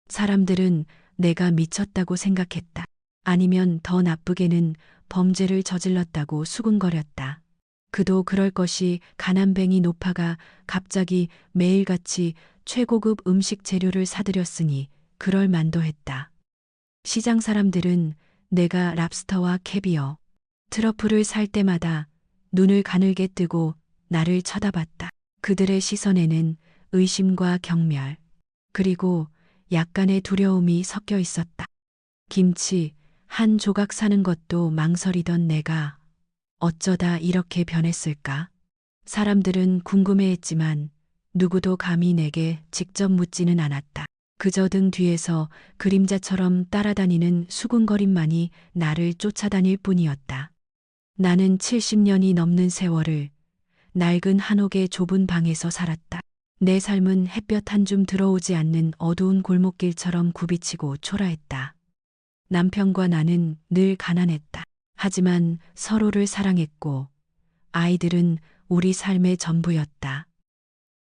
사람들은 내가 미쳤다고 생각했다. 아니면 더 나쁘게는 범죄를 저질렀다고 수군거렸다. 그도 그럴 것이 가난뱅이 노파가 갑자기 매일같이 최고급 음식 재료를 사들였으니 그럴 만도 했다. 시장 사람들은 내가 랍스터와 캐비어, 트러플을 살 때마다 눈을 가늘게 뜨고 나를 쳐다봤다. 그들의 시선에는 의심과 경멸, 그리고 약간의 두려움이 섞여 있었다. 김치 한 조각 사는 것도 망설이던 내가 어쩌다 이렇게 변했을까? 사람들은 궁금해했지만 누구도 감히 내게 직접 묻지는 않았다. 그저 등 뒤에서 그림자처럼 따라다니는 수군거림만이 나를 쫓아다닐 뿐이었다. 나는 70년이 넘는 세월을 낡은 한옥의 좁은 방에서 살았다. 내 삶은 햇볕 한 줌 들어오지 않는 어두운 골목길처럼 굽이치고 초라했다. 남편과 나는 늘 가난했다. 하지만 서로를 사랑했고 아이들은 우리 삶의 전부였다.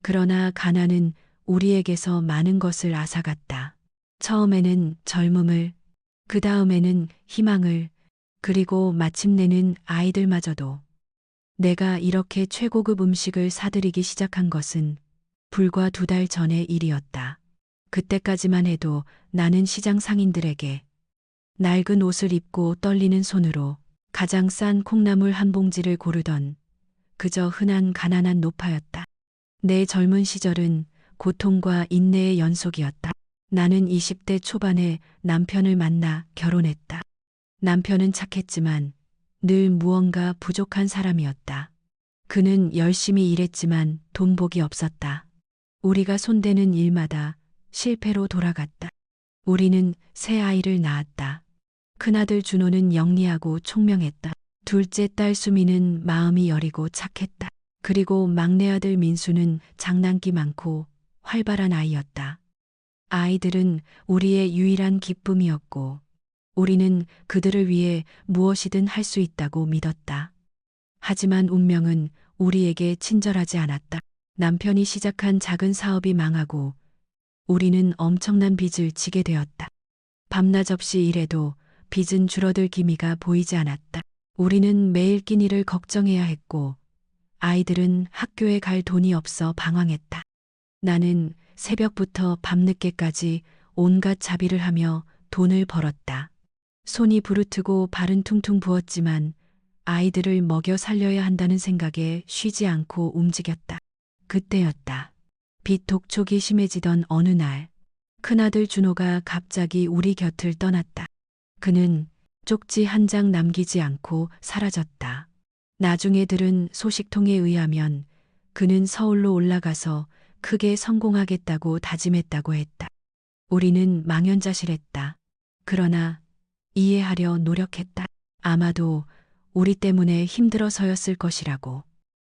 그러나 가난은 우리에게서 많은 것을 앗아갔다. 처음에는 젊음을, 그 다음에는 희망을, 그리고 마침내는 아이들마저도. 내가 이렇게 최고급 음식을 사들이기 시작한 것은 불과 2달 전의 일이었다. 그때까지만 해도 나는 시장 상인들에게 낡은 옷을 입고 떨리는 손으로 가장 싼 콩나물 한 봉지를 고르던 그저 흔한 가난한 노파였다. 내 젊은 시절은 고통과 인내의 연속이었다. 나는 20대 초반에 남편을 만나 결혼했다. 남편은 착했지만 늘 무언가 부족한 사람이었다. 그는 열심히 일했지만 돈복이 없었다. 우리가 손대는 일마다 실패로 돌아갔다. 우리는 새 아이를 낳았다. 큰아들 준호는 영리하고 총명했다. 둘째 딸 수미는 마음이 여리고 착했다. 그리고 막내 아들 민수는 장난기 많고 활발한 아이였다. 아이들은 우리의 유일한 기쁨이었고 우리는 그들을 위해 무엇이든 할 수 있다고 믿었다. 하지만 운명은 우리에게 친절하지 않았다. 남편이 시작한 작은 사업이 망하고 우리는 엄청난 빚을 지게 되었다. 밤낮 없이 일해도 빚은 줄어들 기미가 보이지 않았다. 우리는 매일 끼니를 걱정해야 했고 아이들은 학교에 갈 돈이 없어 방황했다. 나는 새벽부터 밤늦게까지 온갖 자비를 하며 돈을 벌었다. 손이 부르트고 발은 퉁퉁 부었지만 아이들을 먹여 살려야 한다는 생각에 쉬지 않고 움직였다. 그때였다. 빚 독촉이 심해지던 어느 날, 큰아들 준호가 갑자기 우리 곁을 떠났다. 그는 쪽지 한 장 남기지 않고 사라졌다. 나중에 들은 소식통에 의하면 그는 서울로 올라가서 크게 성공하겠다고 다짐했다고 했다. 우리는 망연자실했다. 그러나 이해하려 노력했다. 아마도 우리 때문에 힘들어서였을 것이라고.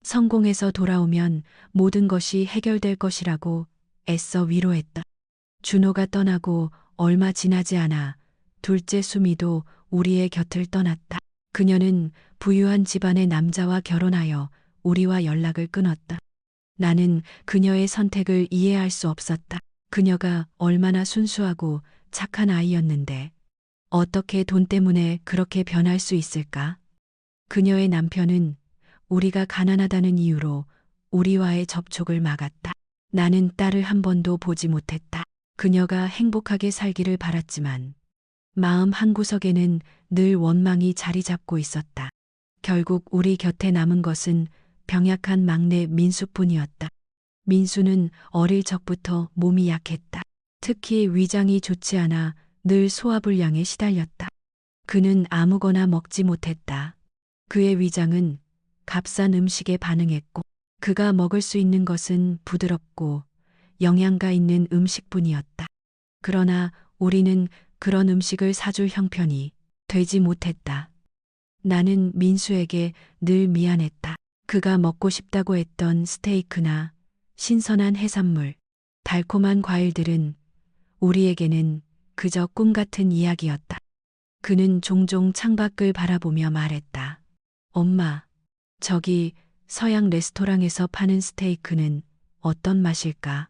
성공해서 돌아오면 모든 것이 해결될 것이라고 애써 위로했다. 준호가 떠나고 얼마 지나지 않아 둘째 수미도 우리의 곁을 떠났다. 그녀는 부유한 집안의 남자와 결혼하여 우리와 연락을 끊었다. 나는 그녀의 선택을 이해할 수 없었다. 그녀가 얼마나 순수하고 착한 아이였는데 어떻게 돈 때문에 그렇게 변할 수 있을까? 그녀의 남편은 우리가 가난하다는 이유로 우리와의 접촉을 막았다. 나는 딸을 한 번도 보지 못했다. 그녀가 행복하게 살기를 바랐지만 마음 한구석에는 늘 원망이 자리 잡고 있었다. 결국 우리 곁에 남은 것은 병약한 막내 민수뿐이었다. 민수는 어릴 적부터 몸이 약했다. 특히 위장이 좋지 않아 늘 소화불량에 시달렸다. 그는 아무거나 먹지 못했다. 그의 위장은 값싼 음식에 반응했고 그가 먹을 수 있는 것은 부드럽고 영양가 있는 음식뿐이었다. 그러나 우리는 그런 음식을 사줄 형편이 되지 못했다. 나는 민수에게 늘 미안했다. 그가 먹고 싶다고 했던 스테이크나 신선한 해산물, 달콤한 과일들은 우리에게는 그저 꿈 같은 이야기였다. 그는 종종 창밖을 바라보며 말했다. 엄마, 저기 서양 레스토랑에서 파는 스테이크는 어떤 맛일까?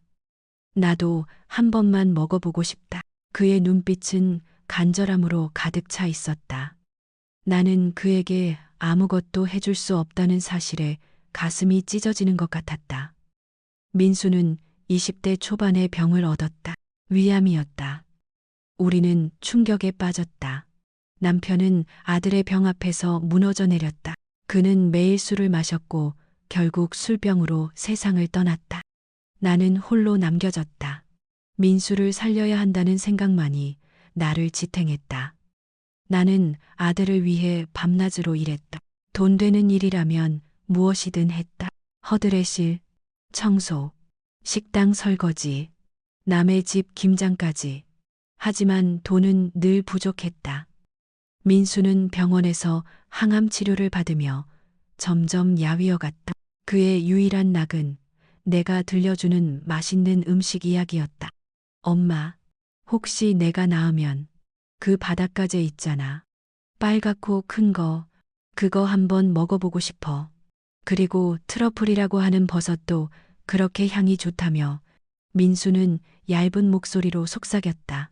나도 한 번만 먹어보고 싶다. 그의 눈빛은 간절함으로 가득 차 있었다. 나는 그에게 아무것도 해줄 수 없다는 사실에 가슴이 찢어지는 것 같았다. 민수는 20대 초반에 병을 얻었다. 위암이었다. 우리는 충격에 빠졌다. 남편은 아들의 병 앞에서 무너져 내렸다. 그는 매일 술을 마셨고 결국 술병으로 세상을 떠났다. 나는 홀로 남겨졌다. 민수를 살려야 한다는 생각만이 나를 지탱했다. 나는 아들을 위해 밤낮으로 일했다. 돈 되는 일이라면 무엇이든 했다. 허드레실, 청소, 식당 설거지, 남의 집 김장까지. 하지만 돈은 늘 부족했다. 민수는 병원에서 항암 치료를 받으며 점점 야위어 갔다. 그의 유일한 낙은 내가 들려주는 맛있는 음식 이야기였다. 엄마, 혹시 내가 낳으면 그 바닷가재 있잖아. 빨갛고 큰 거, 그거 한번 먹어보고 싶어. 그리고 트러플이라고 하는 버섯도 그렇게 향이 좋다며 민수는 얇은 목소리로 속삭였다.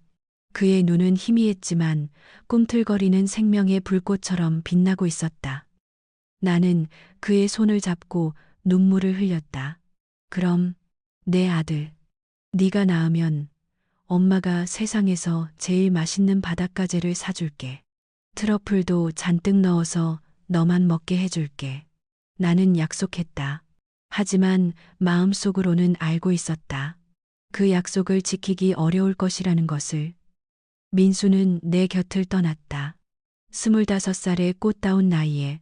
그의 눈은 희미했지만 꿈틀거리는 생명의 불꽃처럼 빛나고 있었다. 나는 그의 손을 잡고 눈물을 흘렸다. 그럼 내 아들, 네가 낳으면 엄마가 세상에서 제일 맛있는 바닷가재를 사줄게. 트러플도 잔뜩 넣어서 너만 먹게 해줄게. 나는 약속했다. 하지만 마음속으로는 알고 있었다. 그 약속을 지키기 어려울 것이라는 것을. 민수는 내 곁을 떠났다. 25살의 꽃다운 나이에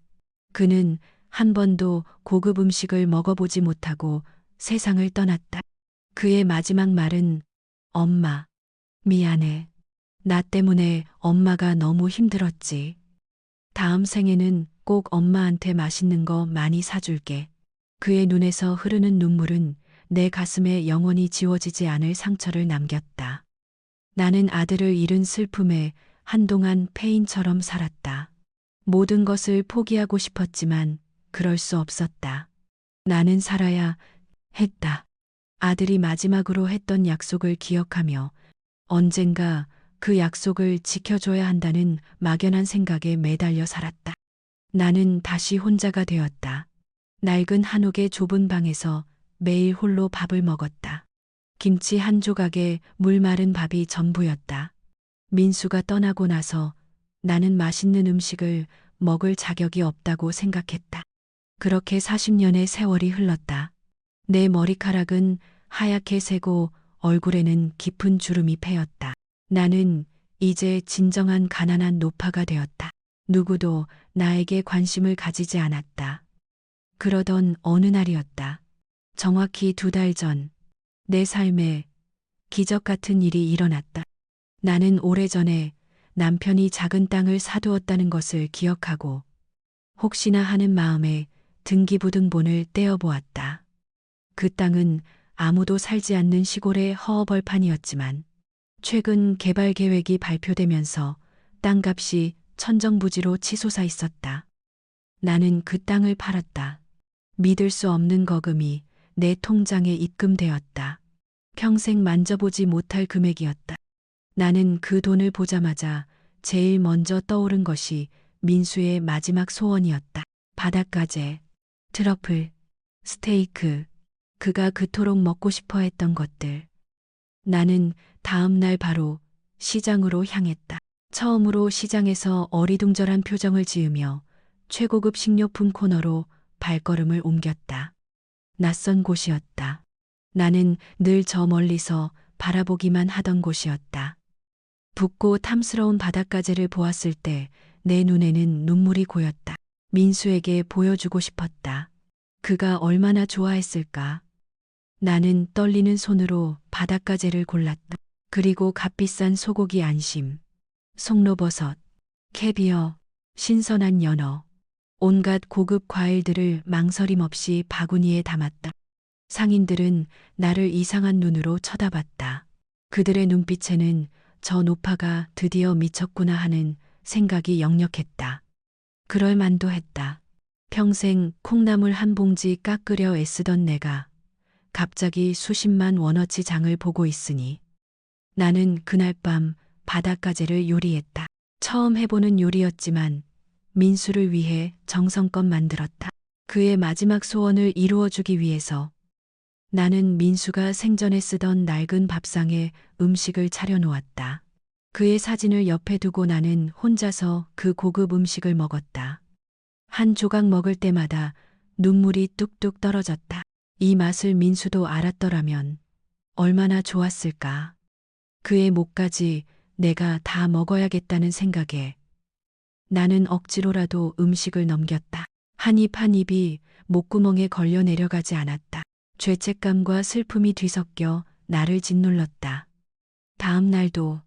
그는 한 번도 고급 음식을 먹어보지 못하고 세상을 떠났다. 그의 마지막 말은 엄마, 미안해. 나 때문에 엄마가 너무 힘들었지. 다음 생에는 꼭 엄마한테 맛있는 거 많이 사줄게. 그의 눈에서 흐르는 눈물은 내 가슴에 영원히 지워지지 않을 상처를 남겼다. 나는 아들을 잃은 슬픔에 한동안 폐인처럼 살았다. 모든 것을 포기하고 싶었지만 그럴 수 없었다. 나는 살아야 했다. 아들이 마지막으로 했던 약속을 기억하며 언젠가 그 약속을 지켜줘야 한다는 막연한 생각에 매달려 살았다. 나는 다시 혼자가 되었다. 낡은 한옥의 좁은 방에서 매일 홀로 밥을 먹었다. 김치 한 조각에 물 마른 밥이 전부였다. 민수가 떠나고 나서 나는 맛있는 음식을 먹을 자격이 없다고 생각했다. 그렇게 40년의 세월이 흘렀다. 내 머리카락은 하얗게 새고 얼굴에는 깊은 주름이 패였다. 나는 이제 진정한 가난한 노파가 되었다. 누구도 나에게 관심을 가지지 않았다. 그러던 어느 날이었다. 정확히 2달 전, 내 삶에 기적 같은 일이 일어났다. 나는 오래전에 남편이 작은 땅을 사두었다는 것을 기억하고 혹시나 하는 마음에 등기부등본을 떼어보았다. 그 땅은 아무도 살지 않는 시골의 허허벌판이었지만 최근 개발 계획이 발표되면서 땅값이 천정부지로 치솟아 있었다. 나는 그 땅을 팔았다. 믿을 수 없는 거금이 내 통장에 입금되었다. 평생 만져보지 못할 금액이었다. 나는 그 돈을 보자마자 제일 먼저 떠오른 것이 민수의 마지막 소원이었다. 바닷가재, 트러플, 스테이크, 그가 그토록 먹고 싶어 했던 것들. 나는 다음 날 바로 시장으로 향했다. 처음으로 시장에서 어리둥절한 표정을 지으며 최고급 식료품 코너로 발걸음을 옮겼다. 낯선 곳이었다. 나는 늘 저 멀리서 바라보기만 하던 곳이었다. 붓고 탐스러운 바닷가재를 보았을 때 내 눈에는 눈물이 고였다. 민수에게 보여주고 싶었다. 그가 얼마나 좋아했을까. 나는 떨리는 손으로 바닷가재를 골랐다. 그리고 값비싼 소고기 안심, 송로버섯, 캐비어, 신선한 연어, 온갖 고급 과일들을 망설임 없이 바구니에 담았다. 상인들은 나를 이상한 눈으로 쳐다봤다. 그들의 눈빛에는 저 노파가 드디어 미쳤구나 하는 생각이 역력했다. 그럴 만도 했다. 평생 콩나물 한 봉지 깎으려 애쓰던 내가 갑자기 수십만 원어치 장을 보고 있으니 나는 그날 밤 바닷가재를 요리했다. 처음 해보는 요리였지만 민수를 위해 정성껏 만들었다. 그의 마지막 소원을 이루어주기 위해서 나는 민수가 생전에 쓰던 낡은 밥상에 음식을 차려놓았다. 그의 사진을 옆에 두고 나는 혼자서 그 고급 음식을 먹었다. 한 조각 먹을 때마다 눈물이 뚝뚝 떨어졌다. 이 맛을 민수도 알았더라면 얼마나 좋았을까. 그의 목까지 내가 다 먹어야겠다는 생각에 나는 억지로라도 음식을 넘겼다. 한 입 한 입이 목구멍에 걸려 내려가지 않았다. 죄책감과 슬픔이 뒤섞여 나를 짓눌렀다. 다음 날도,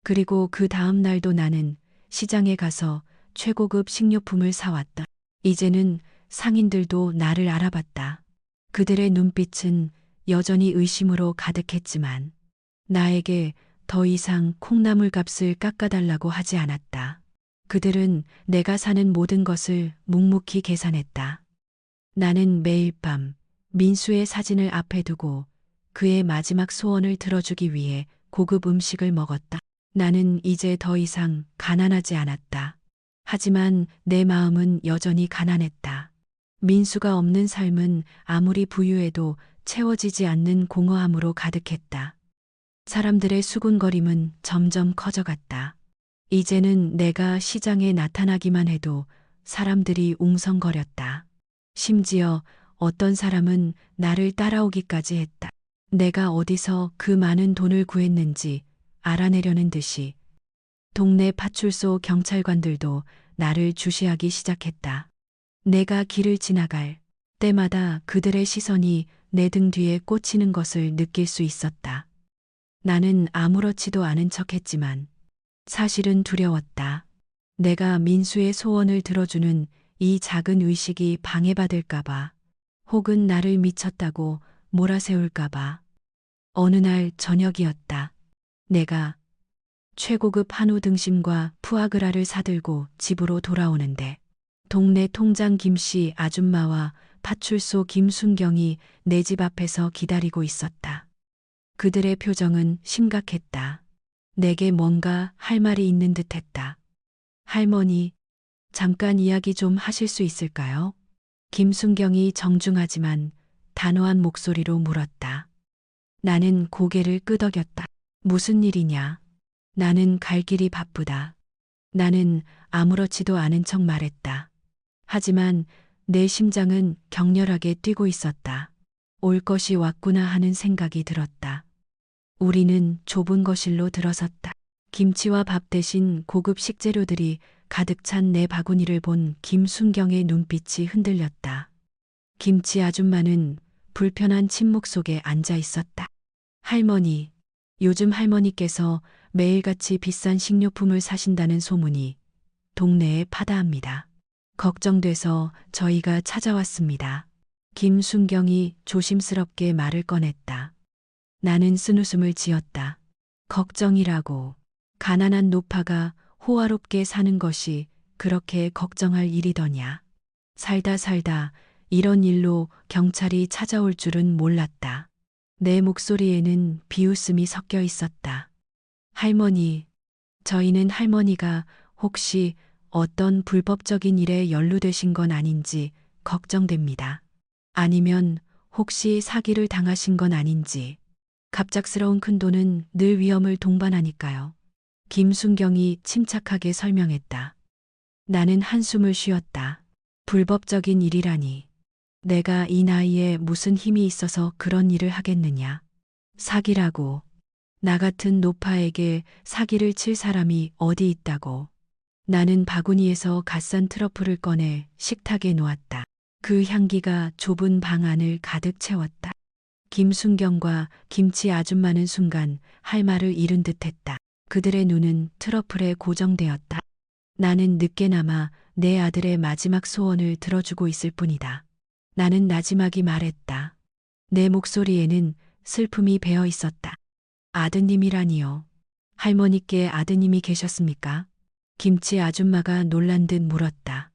그리고 그 다음 날도 나는 시장에 가서 최고급 식료품을 사왔다. 이제는 상인들도 나를 알아봤다. 그들의 눈빛은 여전히 의심으로 가득했지만 나에게 더 이상 콩나물 값을 깎아달라고 하지 않았다. 그들은 내가 사는 모든 것을 묵묵히 계산했다. 나는 매일 밤 민수의 사진을 앞에 두고 그의 마지막 소원을 들어주기 위해 고급 음식을 먹었다. 나는 이제 더 이상 가난하지 않았다. 하지만 내 마음은 여전히 가난했다. 민수가 없는 삶은 아무리 부유해도 채워지지 않는 공허함으로 가득했다. 사람들의 수군거림은 점점 커져갔다. 이제는 내가 시장에 나타나기만 해도 사람들이 웅성거렸다. 심지어 어떤 사람은 나를 따라오기까지 했다. 내가 어디서 그 많은 돈을 구했는지 알아내려는 듯이 동네 파출소 경찰관들도 나를 주시하기 시작했다. 내가 길을 지나갈 때마다 그들의 시선이 내 등 뒤에 꽂히는 것을 느낄 수 있었다. 나는 아무렇지도 않은 척했지만 사실은 두려웠다. 내가 민수의 소원을 들어주는 이 작은 의식이 방해받을까봐, 혹은 나를 미쳤다고 몰아세울까봐. 어느 날 저녁이었다. 내가 최고급 한우 등심과 푸아그라를 사들고 집으로 돌아오는데 동네 통장 김씨 아줌마와 파출소 김순경이 내 집 앞에서 기다리고 있었다. 그들의 표정은 심각했다. 내게 뭔가 할 말이 있는 듯했다. 할머니, 잠깐 이야기 좀 하실 수 있을까요? 김순경이 정중하지만 단호한 목소리로 물었다. 나는 고개를 끄덕였다. 무슨 일이냐? 나는 갈 길이 바쁘다. 나는 아무렇지도 않은 척 말했다. 하지만 내 심장은 격렬하게 뛰고 있었다. 올 것이 왔구나 하는 생각이 들었다. 우리는 좁은 거실로 들어섰다. 김치와 밥 대신 고급 식재료들이 가득 찬 내 바구니를 본 김순경의 눈빛이 흔들렸다. 김치 아줌마는 불편한 침묵 속에 앉아 있었다. 할머니, 요즘 할머니께서 매일같이 비싼 식료품을 사신다는 소문이 동네에 파다합니다. 걱정돼서 저희가 찾아왔습니다. 김순경이 조심스럽게 말을 꺼냈다. 나는 쓴웃음을 지었다. 걱정이라고. 가난한 노파가 호화롭게 사는 것이 그렇게 걱정할 일이더냐. 살다 살다 이런 일로 경찰이 찾아올 줄은 몰랐다. 내 목소리에는 비웃음이 섞여 있었다. 할머니, 저희는 할머니가 혹시 어떤 불법적인 일에 연루되신 건 아닌지 걱정됩니다. 아니면 혹시 사기를 당하신 건 아닌지. 갑작스러운 큰돈은 늘 위험을 동반하니까요. 김순경이 침착하게 설명했다. 나는 한숨을 쉬었다. 불법적인 일이라니. 내가 이 나이에 무슨 힘이 있어서 그런 일을 하겠느냐. 사기라고. 나 같은 노파에게 사기를 칠 사람이 어디 있다고. 나는 바구니에서 갓산 트러플을 꺼내 식탁에 놓았다. 그 향기가 좁은 방 안을 가득 채웠다. 김순경과 김치 아줌마는 순간 할 말을 잃은 듯했다. 그들의 눈은 트러플에 고정되었다. 나는 늦게나마 내 아들의 마지막 소원을 들어주고 있을 뿐이다. 나는 나지막이 말했다. 내 목소리에는 슬픔이 배어 있었다. 아드님이라니요. 할머니께 아드님이 계셨습니까? 김치 아줌마가 놀란 듯 물었다.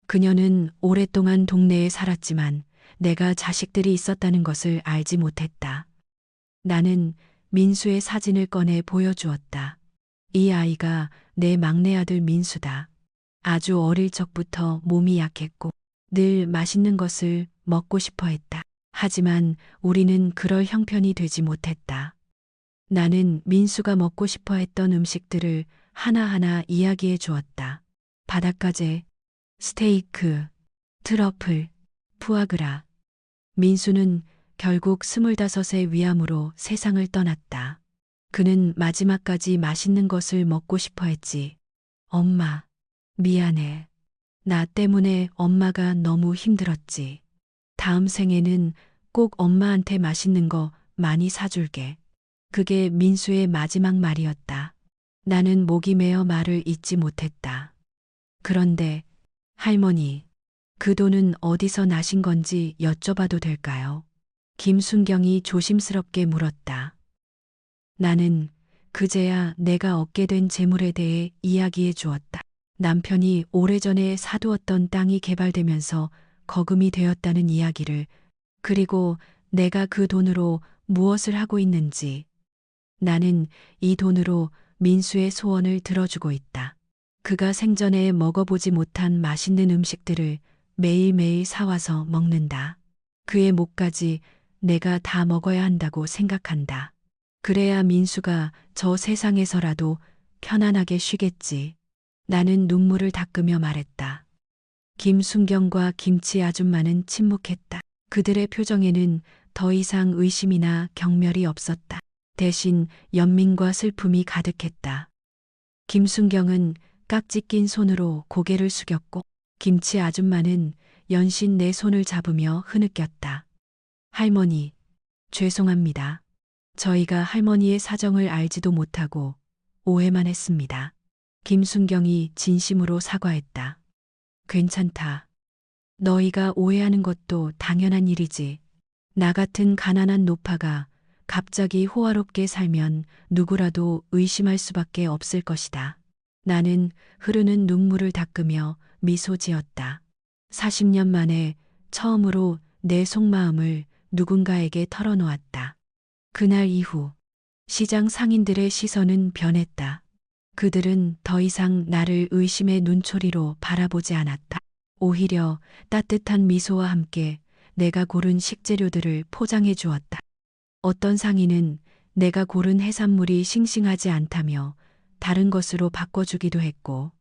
그녀는 오랫동안 동네에 살았지만 내가 자식들이 있었다는 것을 알지 못했다. 나는 민수의 사진을 꺼내 보여주었다. 이 아이가 내 막내 아들 민수다. 아주 어릴 적부터 몸이 약했고 늘 맛있는 것을 먹고 싶어 했다. 하지만 우리는 그럴 형편이 되지 못했다. 나는 민수가 먹고 싶어 했던 음식들을 하나하나 이야기해 주었다. 바닷가재, 스테이크, 트러플, 푸아그라. 민수는 결국 25의 위암으로 세상을 떠났다. 그는 마지막까지 맛있는 것을 먹고 싶어 했지. 엄마, 미안해. 나 때문에 엄마가 너무 힘들었지. 다음 생에는 꼭 엄마한테 맛있는 거 많이 사줄게. 그게 민수의 마지막 말이었다. 나는 목이 메어 말을 잇지 못했다. 그런데 할머니, 그 돈은 어디서 나신 건지 여쭤봐도 될까요? 김순경이 조심스럽게 물었다. 나는 그제야 내가 얻게 된 재물에 대해 이야기해 주었다. 남편이 오래전에 사두었던 땅이 개발되면서 거금이 되었다는 이야기를, 그리고 내가 그 돈으로 무엇을 하고 있는지. 나는 이 돈으로 민수의 소원을 들어주고 있다. 그가 생전에 먹어보지 못한 맛있는 음식들을 매일매일 사와서 먹는다. 그의 목까지 내가 다 먹어야 한다고 생각한다. 그래야 민수가 저 세상에서라도 편안하게 쉬겠지. 나는 눈물을 닦으며 말했다. 김순경과 김치 아줌마는 침묵했다. 그들의 표정에는 더 이상 의심이나 경멸이 없었다. 대신 연민과 슬픔이 가득했다. 김순경은 깍지 낀 손으로 고개를 숙였고 김치 아줌마는 연신 내 손을 잡으며 흐느꼈다. 할머니, 죄송합니다. 저희가 할머니의 사정을 알지도 못하고 오해만 했습니다. 김순경이 진심으로 사과했다. 괜찮다. 너희가 오해하는 것도 당연한 일이지. 나 같은 가난한 노파가 갑자기 호화롭게 살면 누구라도 의심할 수밖에 없을 것이다. 나는 흐르는 눈물을 닦으며 미소 지었다. 40년 만에 처음으로 내 속마음을 누군가에게 털어놓았다. 그날 이후 시장 상인들의 시선은 변했다. 그들은 더 이상 나를 의심의 눈초리로 바라보지 않았다. 오히려 따뜻한 미소와 함께 내가 고른 식재료들을 포장해 주었다. 어떤 상인은 내가 고른 해산물이 싱싱하지 않다며 다른 것으로 바꿔주기도 했고,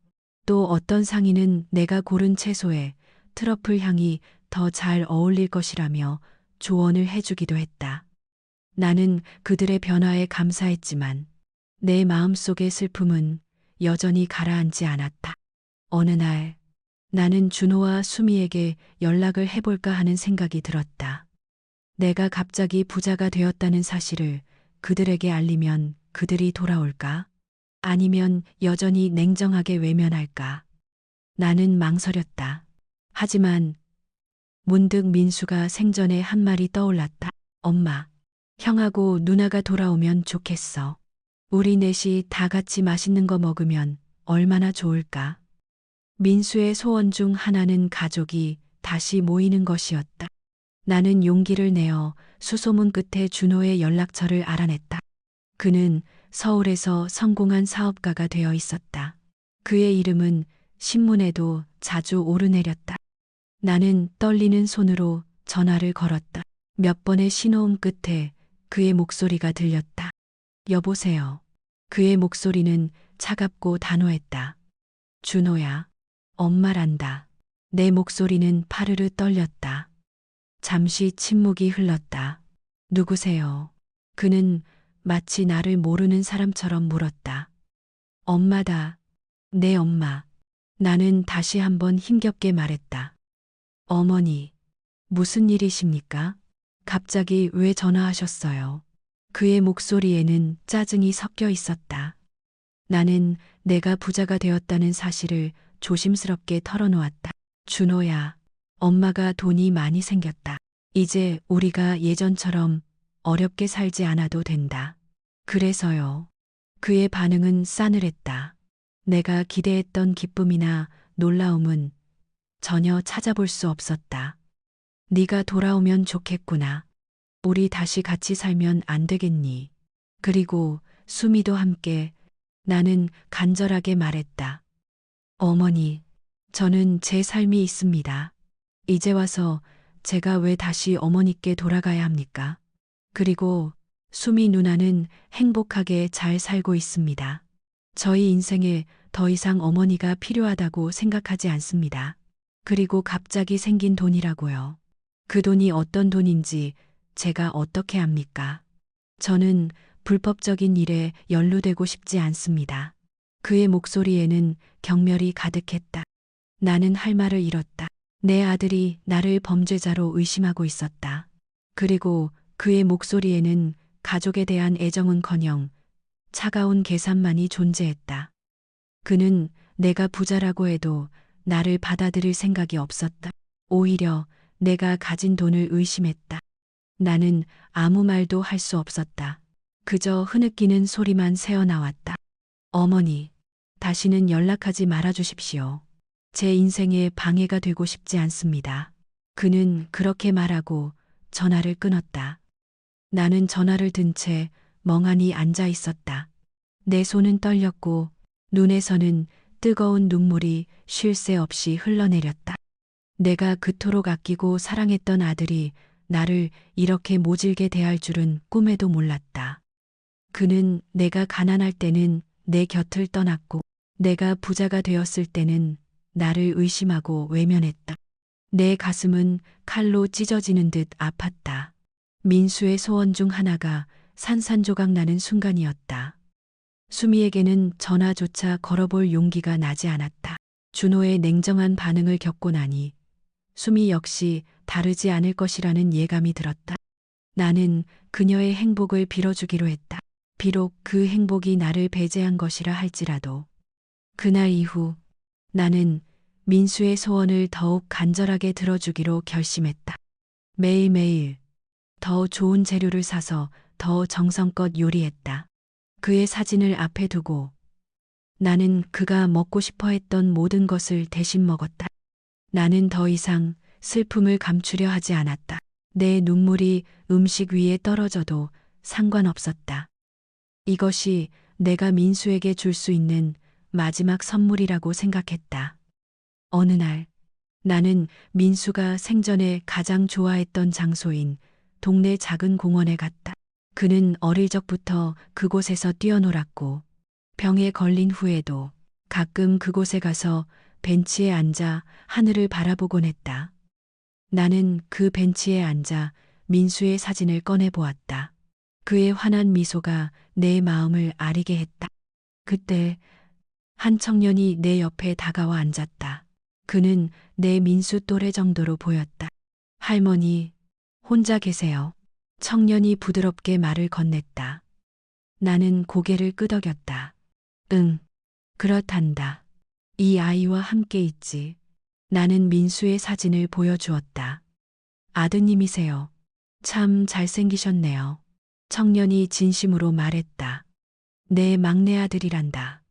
또 어떤 상인은 내가 고른 채소에 트러플 향이 더 잘 어울릴 것이라며 조언을 해주기도 했다. 나는 그들의 변화에 감사했지만 내 마음속의 슬픔은 여전히 가라앉지 않았다. 어느 날 나는 준호와 수미에게 연락을 해볼까 하는 생각이 들었다. 내가 갑자기 부자가 되었다는 사실을 그들에게 알리면 그들이 돌아올까? 아니면 여전히 냉정하게 외면할까? 나는 망설였다. 하지만 문득 민수가 생전에 한 말이 떠올랐다. 엄마, 형하고 누나가 돌아오면 좋겠어. 우리 넷이 다 같이 맛있는 거 먹으면 얼마나 좋을까? 민수의 소원 중 하나는 가족이 다시 모이는 것이었다. 나는 용기를 내어 수소문 끝에 준호의 연락처를 알아냈다. 그는 서울에서 성공한 사업가가 되어 있었다. 그의 이름은 신문에도 자주 오르내렸다. 나는 떨리는 손으로 전화를 걸었다. 몇 번의 신호음 끝에 그의 목소리가 들렸다. 여보세요. 그의 목소리는 차갑고 단호했다. 준호야, 엄마란다. 내 목소리는 파르르 떨렸다. 잠시 침묵이 흘렀다. 누구세요? 그는 마치 나를 모르는 사람처럼 물었다. 엄마다. 내 엄마. 나는 다시 한번 힘겹게 말했다. 어머니, 무슨 일이십니까? 갑자기 왜 전화하셨어요? 그의 목소리에는 짜증이 섞여 있었다. 나는 내가 부자가 되었다는 사실을 조심스럽게 털어놓았다. 준호야, 엄마가 돈이 많이 생겼다. 이제 우리가 예전처럼 어렵게 살지 않아도 된다. 그래서요. 그의 반응은 싸늘했다. 내가 기대했던 기쁨이나 놀라움은 전혀 찾아볼 수 없었다. 네가 돌아오면 좋겠구나. 우리 다시 같이 살면 안 되겠니? 그리고 수미도 함께. 나는 간절하게 말했다. 어머니, 저는 제 삶이 있습니다. 이제 와서 제가 왜 다시 어머니께 돌아가야 합니까? 그리고 수미 누나는 행복하게 잘 살고 있습니다. 저희 인생에 더 이상 어머니가 필요하다고 생각하지 않습니다. 그리고 갑자기 생긴 돈이라고요. 그 돈이 어떤 돈인지 제가 어떻게 압니까? 저는 불법적인 일에 연루되고 싶지 않습니다. 그의 목소리에는 경멸이 가득했다. 나는 할 말을 잃었다. 내 아들이 나를 범죄자로 의심하고 있었다. 그리고 그의 목소리에는 가족에 대한 애정은커녕 차가운 계산만이 존재했다. 그는 내가 부자라고 해도 나를 받아들일 생각이 없었다. 오히려 내가 가진 돈을 의심했다. 나는 아무 말도 할 수 없었다. 그저 흐느끼는 소리만 새어나왔다. 어머니, 다시는 연락하지 말아 주십시오. 제 인생에 방해가 되고 싶지 않습니다. 그는 그렇게 말하고 전화를 끊었다. 나는 전화를 든 채 멍하니 앉아 있었다. 내 손은 떨렸고 눈에서는 뜨거운 눈물이 쉴 새 없이 흘러내렸다. 내가 그토록 아끼고 사랑했던 아들이 나를 이렇게 모질게 대할 줄은 꿈에도 몰랐다. 그는 내가 가난할 때는 내 곁을 떠났고 내가 부자가 되었을 때는 나를 의심하고 외면했다. 내 가슴은 칼로 찢어지는 듯 아팠다. 민수의 소원 중 하나가 산산조각 나는 순간이었다. 수미에게는 전화조차 걸어볼 용기가 나지 않았다. 준호의 냉정한 반응을 겪고 나니 수미 역시 다르지 않을 것이라는 예감이 들었다. 나는 그녀의 행복을 빌어주기로 했다. 비록 그 행복이 나를 배제한 것이라 할지라도. 그날 이후 나는 민수의 소원을 더욱 간절하게 들어주기로 결심했다. 매일매일 더 좋은 재료를 사서 더 정성껏 요리했다. 그의 사진을 앞에 두고 나는 그가 먹고 싶어 했던 모든 것을 대신 먹었다. 나는 더 이상 슬픔을 감추려 하지 않았다. 내 눈물이 음식 위에 떨어져도 상관없었다. 이것이 내가 민수에게 줄 수 있는 마지막 선물이라고 생각했다. 어느 날 나는 민수가 생전에 가장 좋아했던 장소인 동네 작은 공원에 갔다. 그는 어릴 적부터 그곳에서 뛰어놀았고 병에 걸린 후에도 가끔 그곳에 가서 벤치에 앉아 하늘을 바라보곤 했다. 나는 그 벤치에 앉아 민수의 사진을 꺼내 보았다. 그의 환한 미소가 내 마음을 아리게 했다. 그때 한 청년이 내 옆에 다가와 앉았다. 그는 내 민수 또래 정도로 보였다. 할머니, 혼자 계세요. 청년이 부드럽게 말을 건넸다. 나는 고개를 끄덕였다. 응, 그렇단다. 이 아이와 함께 있지. 나는 민수의 사진을 보여주었다. 아드님이세요. 참 잘생기셨네요. 청년이 진심으로 말했다. 내 막내 아들이란다.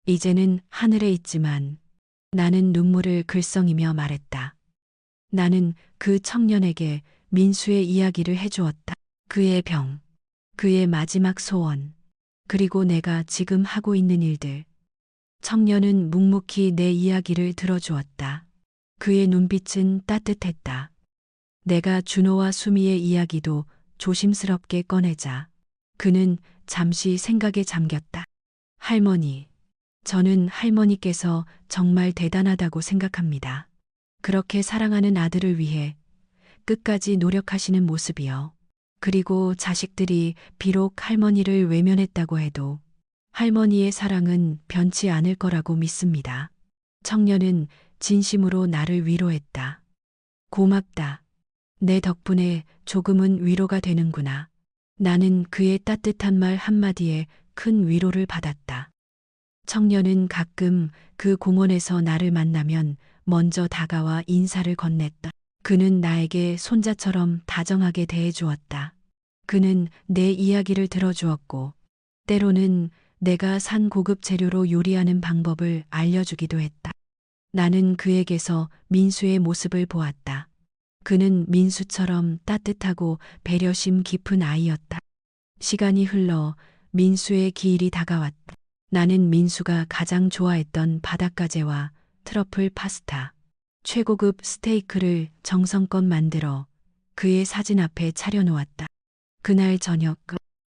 이제는 하늘에 있지만 나는 눈물을 글썽이며 말했다. 나는 그 청년에게 민수의 이야기를 해주었다. 그의 병, 그의 마지막 소원, 그리고 내가 지금 하고 있는 일들. 청년은 묵묵히 내 이야기를 들어주었다. 그의 눈빛은 따뜻했다. 내가 준호와 수미의 이야기도 조심스럽게 꺼내자 그는 잠시 생각에 잠겼다. 할머니, 저는 할머니께서 정말 대단하다고 생각합니다. 그렇게 사랑하는 아들을 위해 끝까지 노력하시는 모습이요. 그리고 자식들이 비록 할머니를 외면했다고 해도 할머니의 사랑은 변치 않을 거라고 믿습니다. 청년은 진심으로 나를 위로했다. 고맙다. 내 덕분에 조금은 위로가 되는구나. 나는 그의 따뜻한 말 한마디에 큰 위로를 받았다. 청년은 가끔 그 공원에서 나를 만나면 먼저 다가와 인사를 건넸다. 그는 나에게 손자처럼 다정하게 대해주었다. 그는 내 이야기를 들어주었고, 때로는 내가 산 고급 재료로 요리하는 방법을 알려주기도 했다. 나는 그에게서 민수의 모습을 보았다. 그는 민수처럼 따뜻하고 배려심 깊은 아이였다. 시간이 흘러 민수의 기일이 다가왔다. 나는 민수가 가장 좋아했던 바닷가재와 트러플 파스타, 최고급 스테이크를 정성껏 만들어 그의 사진 앞에 차려놓았다. 그날 저녁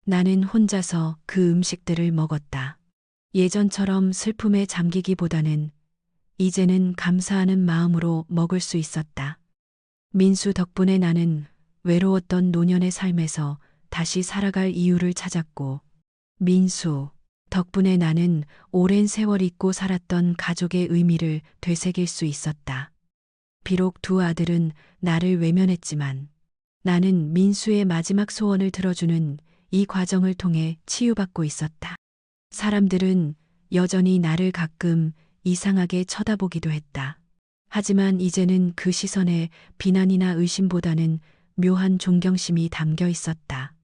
나는 혼자서 그 음식들을 먹었다. 예전처럼 슬픔에 잠기기보다는 이제는 감사하는 마음으로 먹을 수 있었다. 민수 덕분에 나는 외로웠던 노년의 삶에서 다시 살아갈 이유를 찾았고, 민수 덕분에 나는 오랜 세월 잊고 살았던 가족의 의미를 되새길 수 있었다. 비록 두 아들은 나를 외면했지만 나는 민수의 마지막 소원을 들어주는 이 과정을 통해 치유받고 있었다. 사람들은 여전히 나를 가끔 이상하게 쳐다보기도 했다. 하지만 이제는 그 시선에 비난이나 의심보다는 묘한 존경심이 담겨 있었다.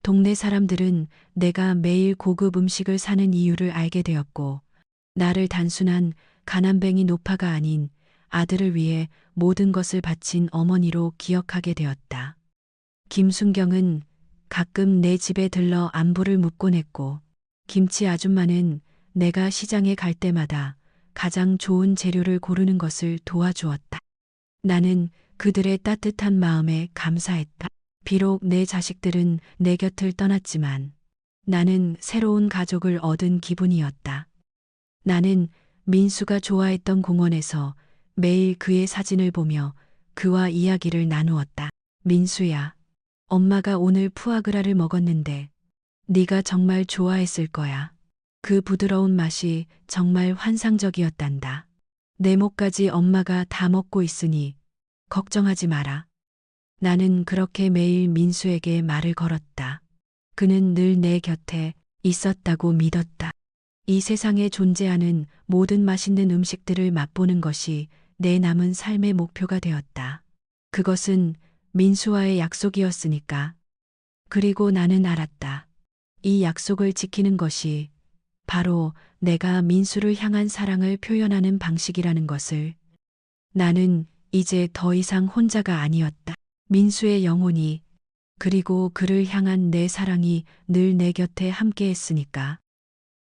동네 사람들은 내가 매일 고급 음식을 사는 이유를 알게 되었고, 나를 단순한 가난뱅이 노파가 아닌 아들을 위해 모든 것을 바친 어머니로 기억하게 되었다. 김순경은 가끔 내 집에 들러 안부를 묻곤 했고, 김치 아줌마는 내가 시장에 갈 때마다 가장 좋은 재료를 고르는 것을 도와주었다. 나는 그들의 따뜻한 마음에 감사했다. 비록 내 자식들은 내 곁을 떠났지만 나는 새로운 가족을 얻은 기분이었다. 나는 민수가 좋아했던 공원에서 매일 그의 사진을 보며 그와 이야기를 나누었다. 민수야, 엄마가 오늘 푸아그라를 먹었는데 네가 정말 좋아했을 거야. 그 부드러운 맛이 정말 환상적이었단다. 내 목까지 엄마가 다 먹고 있으니 걱정하지 마라. 나는 그렇게 매일 민수에게 말을 걸었다. 그는 늘 내 곁에 있었다고 믿었다. 이 세상에 존재하는 모든 맛있는 음식들을 맛보는 것이 내 남은 삶의 목표가 되었다. 그것은 민수와의 약속이었으니까. 그리고 나는 알았다. 이 약속을 지키는 것이 바로 내가 민수를 향한 사랑을 표현하는 방식이라는 것을. 나는 이제 더 이상 혼자가 아니었다. 민수의 영혼이, 그리고 그를 향한 내 사랑이 늘 내 곁에 함께 했으니까.